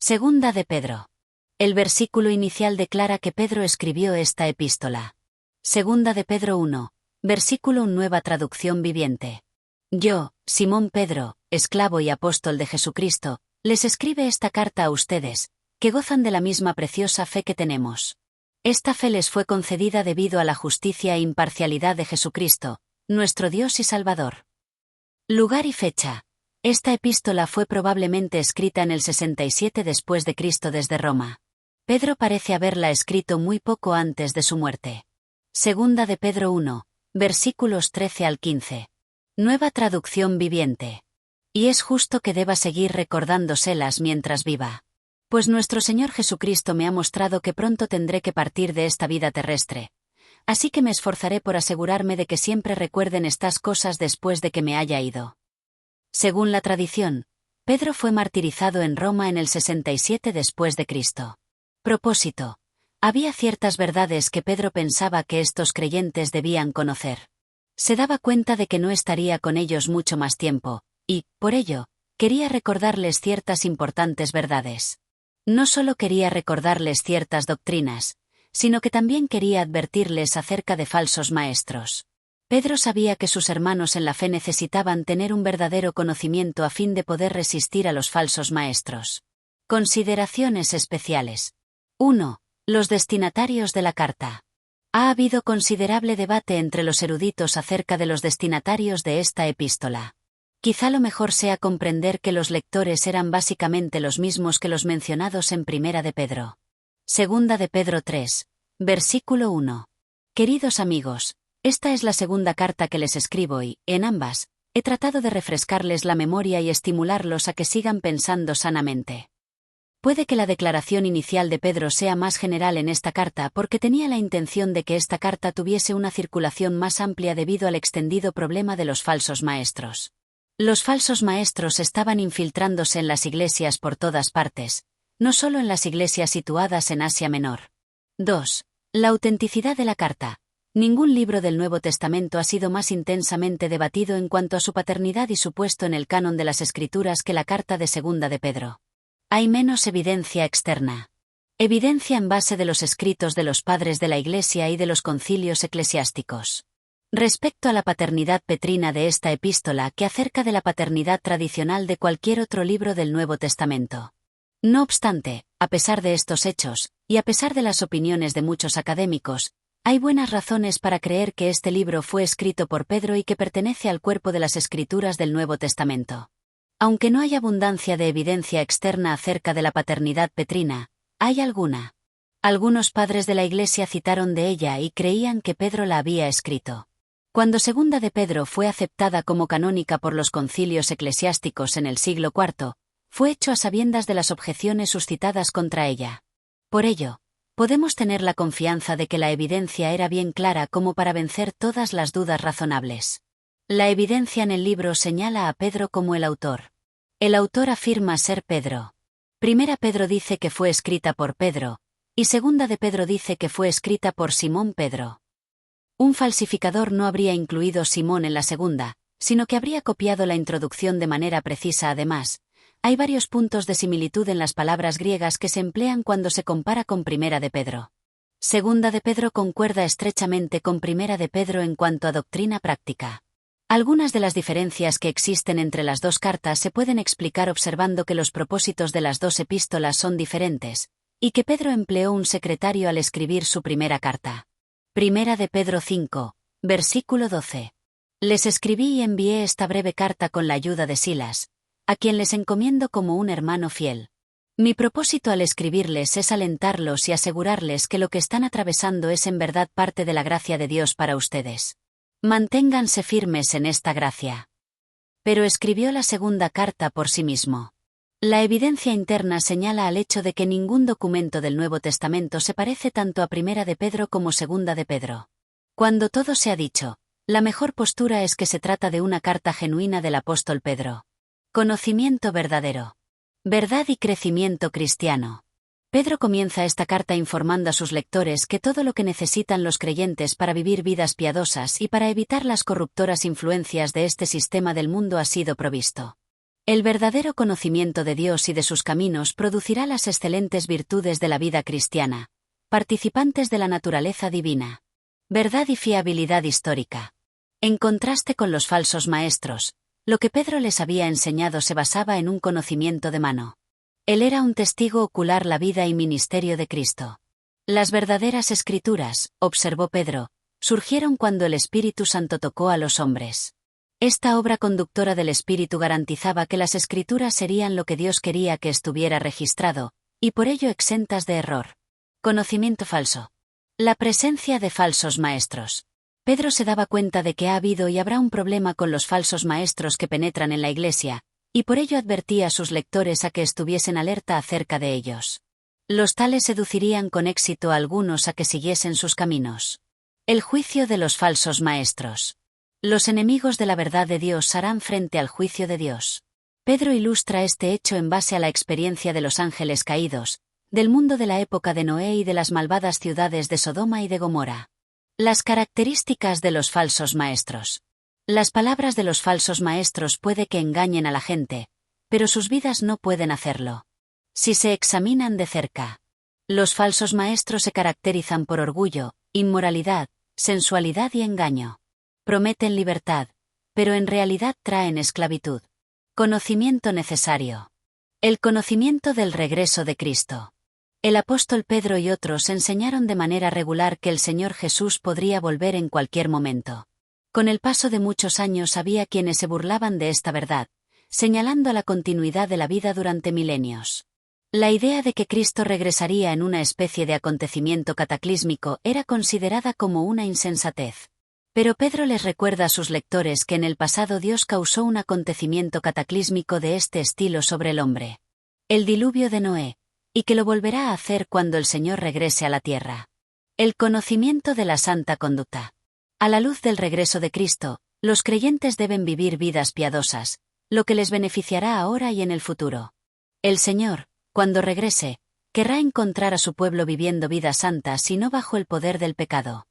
Segunda de Pedro. El versículo inicial declara que Pedro escribió esta epístola. Segunda de Pedro 1, versículo 1, nueva traducción viviente. Yo, Simón Pedro, esclavo y apóstol de Jesucristo, les escribe esta carta a ustedes, que gozan de la misma preciosa fe que tenemos. Esta fe les fue concedida debido a la justicia e imparcialidad de Jesucristo, nuestro Dios y Salvador. Lugar y fecha. Esta epístola fue probablemente escrita en el 67 después de Cristo desde Roma. Pedro parece haberla escrito muy poco antes de su muerte. Segunda de Pedro 1, versículos 13 al 15. Nueva traducción viviente. Y es justo que deba seguir recordándoselas mientras viva. Pues nuestro Señor Jesucristo me ha mostrado que pronto tendré que partir de esta vida terrestre. Así que me esforzaré por asegurarme de que siempre recuerden estas cosas después de que me haya ido. Según la tradición, Pedro fue martirizado en Roma en el 67 después de Cristo. Propósito. Había ciertas verdades que Pedro pensaba que estos creyentes debían conocer. Se daba cuenta de que no estaría con ellos mucho más tiempo, y, por ello, quería recordarles ciertas importantes verdades. No solo quería recordarles ciertas doctrinas, sino que también quería advertirles acerca de falsos maestros. Pedro sabía que sus hermanos en la fe necesitaban tener un verdadero conocimiento a fin de poder resistir a los falsos maestros. Consideraciones especiales. 1. Los destinatarios de la carta. Ha habido considerable debate entre los eruditos acerca de los destinatarios de esta epístola. Quizá lo mejor sea comprender que los lectores eran básicamente los mismos que los mencionados en Primera de Pedro. Segunda de Pedro 3, versículo 1. Queridos amigos, esta es la segunda carta que les escribo y, en ambas, he tratado de refrescarles la memoria y estimularlos a que sigan pensando sanamente. Puede que la declaración inicial de Pedro sea más general en esta carta porque tenía la intención de que esta carta tuviese una circulación más amplia debido al extendido problema de los falsos maestros. Los falsos maestros estaban infiltrándose en las iglesias por todas partes, no solo en las iglesias situadas en Asia Menor. 2. La autenticidad de la carta. Ningún libro del Nuevo Testamento ha sido más intensamente debatido en cuanto a su paternidad y su puesto en el canon de las Escrituras que la carta de Segunda de Pedro. Hay menos evidencia externa. Evidencia en base de los escritos de los padres de la Iglesia y de los concilios eclesiásticos. Respecto a la paternidad petrina de esta epístola que acerca de la paternidad tradicional de cualquier otro libro del Nuevo Testamento. No obstante, a pesar de estos hechos, y a pesar de las opiniones de muchos académicos, hay buenas razones para creer que este libro fue escrito por Pedro y que pertenece al cuerpo de las Escrituras del Nuevo Testamento. Aunque no hay abundancia de evidencia externa acerca de la paternidad petrina, hay alguna. Algunos padres de la Iglesia citaron de ella y creían que Pedro la había escrito. Cuando Segunda de Pedro fue aceptada como canónica por los concilios eclesiásticos en el siglo IV, fue hecho a sabiendas de las objeciones suscitadas contra ella. Por ello, podemos tener la confianza de que la evidencia era bien clara como para vencer todas las dudas razonables. La evidencia en el libro señala a Pedro como el autor. El autor afirma ser Pedro. Primera Pedro dice que fue escrita por Pedro, y Segunda de Pedro dice que fue escrita por Simón Pedro. Un falsificador no habría incluido Simón en la segunda, sino que habría copiado la introducción de manera precisa. Además, hay varios puntos de similitud en las palabras griegas que se emplean cuando se compara con Primera de Pedro. Segunda de Pedro concuerda estrechamente con Primera de Pedro en cuanto a doctrina práctica. Algunas de las diferencias que existen entre las dos cartas se pueden explicar observando que los propósitos de las dos epístolas son diferentes, y que Pedro empleó un secretario al escribir su primera carta. Primera de Pedro 5, versículo 12. Les escribí y envié esta breve carta con la ayuda de Silas, a quien les encomiendo como un hermano fiel. Mi propósito al escribirles es alentarlos y asegurarles que lo que están atravesando es en verdad parte de la gracia de Dios para ustedes. Manténganse firmes en esta gracia. Pero escribió la segunda carta por sí mismo. La evidencia interna señala al hecho de que ningún documento del Nuevo Testamento se parece tanto a Primera de Pedro como Segunda de Pedro. Cuando todo se ha dicho, la mejor postura es que se trata de una carta genuina del apóstol Pedro. Conocimiento verdadero. Verdad y crecimiento cristiano. Pedro comienza esta carta informando a sus lectores que todo lo que necesitan los creyentes para vivir vidas piadosas y para evitar las corruptoras influencias de este sistema del mundo ha sido provisto. El verdadero conocimiento de Dios y de sus caminos producirá las excelentes virtudes de la vida cristiana, participantes de la naturaleza divina. Verdad y fiabilidad histórica. En contraste con los falsos maestros, lo que Pedro les había enseñado se basaba en un conocimiento de mano. Él era un testigo ocular la vida y ministerio de Cristo. Las verdaderas escrituras, observó Pedro, surgieron cuando el Espíritu Santo tocó a los hombres. Esta obra conductora del Espíritu garantizaba que las escrituras serían lo que Dios quería que estuviera registrado, y por ello exentas de error. Conocimiento falso. La presencia de falsos maestros. Pedro se daba cuenta de que ha habido y habrá un problema con los falsos maestros que penetran en la Iglesia, y por ello advertía a sus lectores a que estuviesen alerta acerca de ellos. Los tales seducirían con éxito a algunos a que siguiesen sus caminos. El juicio de los falsos maestros. Los enemigos de la verdad de Dios harán frente al juicio de Dios. Pedro ilustra este hecho en base a la experiencia de los ángeles caídos, del mundo de la época de Noé y de las malvadas ciudades de Sodoma y de Gomorra. Las características de los falsos maestros. Las palabras de los falsos maestros puede que engañen a la gente, pero sus vidas no pueden hacerlo. Si se examinan de cerca. Los falsos maestros se caracterizan por orgullo, inmoralidad, sensualidad y engaño. Prometen libertad, pero en realidad traen esclavitud. Conocimiento necesario. El conocimiento del regreso de Cristo. El apóstol Pedro y otros enseñaron de manera regular que el Señor Jesús podría volver en cualquier momento. Con el paso de muchos años había quienes se burlaban de esta verdad, señalando la continuidad de la vida durante milenios. La idea de que Cristo regresaría en una especie de acontecimiento cataclísmico era considerada como una insensatez. Pero Pedro les recuerda a sus lectores que en el pasado Dios causó un acontecimiento cataclísmico de este estilo sobre el hombre. El diluvio de Noé, y que lo volverá a hacer cuando el Señor regrese a la tierra. El conocimiento de la santa conducta. A la luz del regreso de Cristo, los creyentes deben vivir vidas piadosas, lo que les beneficiará ahora y en el futuro. El Señor, cuando regrese, querrá encontrar a su pueblo viviendo vidas santas y no bajo el poder del pecado.